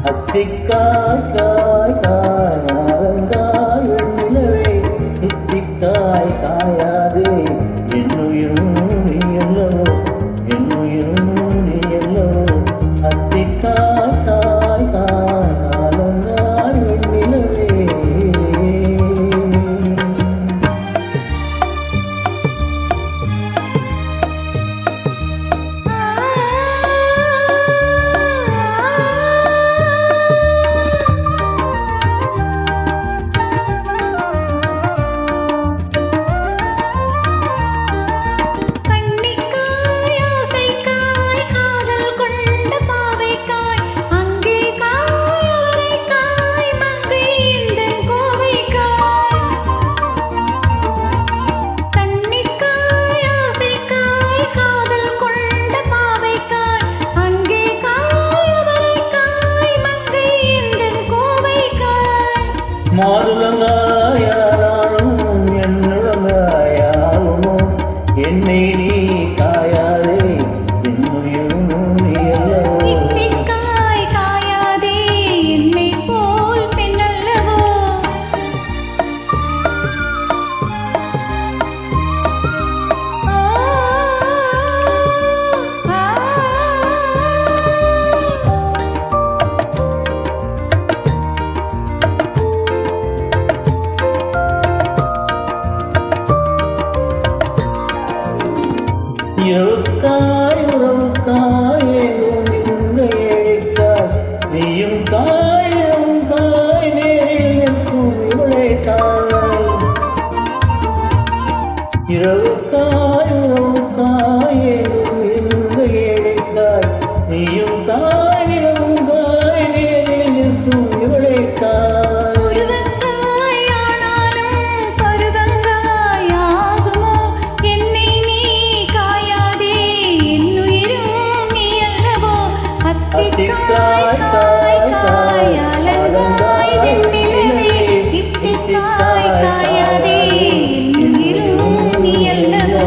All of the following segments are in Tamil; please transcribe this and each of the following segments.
அத்திக்காய் காய் காயாரங்காய் வெண்ணிலவே இத்திக்காய் காயாதே என்னுயிரும் நீ அல்லவோ என்னுயிரும் நீ அல்லவோ அத்திக்காய் காய் காயாரங்காய் வெண்ணிலவே மாதுளங்காயாலும் என்னுடங்காயாகுமோ என்னை நீ காயாதே என்னுயிரும் நீ அல்லவோ இத்திக்காய் காயாதே என்னை போல் பெண் அல்லவோ இரவுக்காய் உறவுக்காய் ஏதும் இந்த ஏழைக்காய் நீயும் காயும் காய் நேரில் நிற்கும் இவளைக்காய் இரவுக்காய் உறவுக்காய் ஏதும் இந்த ஏழைக்காய் நீயும் காய் நிலவும் காய் நேரில் நிற்கும் இவளைக்காய் அத்திக்காய் காய் காய் அலங்காய் வெண்ணிலவே இத்திக்காய் காயாதே என்னுயிரும் நீ அல்லவோ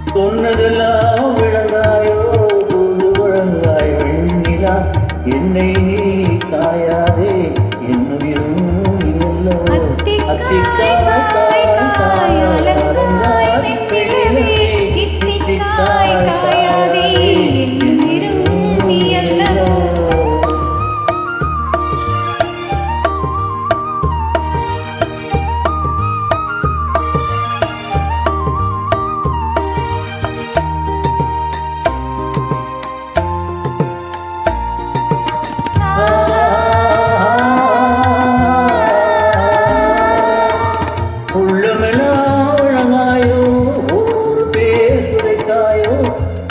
சொன்னதெல்லாம் விளங்காயோ தூது வழங்காய் வெண்ணிலா என்னை நீ காயாதே என்னுயிரும் நீ அல்லவோ அத்திக்காய் காய் காய் அலங்காய் வெண்ணிலவே இத்திக்காய் காயாதே என்னுயிரும் நீ அல்லவோ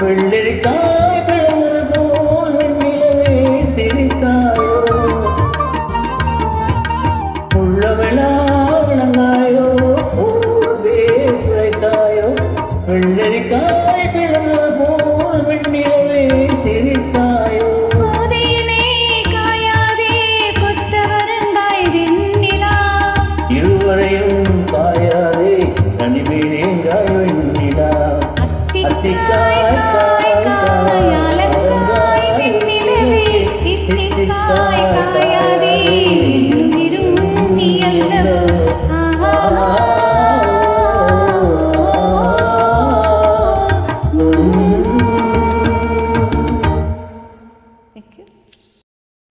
வெள்ளரிக்காய் விளங்குறது போல் வெண்ணிலவே திரித்தாயோ உள்ளமெல்லாம் விளங்காயோ ஊர் பேசுரைத்தாயோ வெள்ளரிக்காய்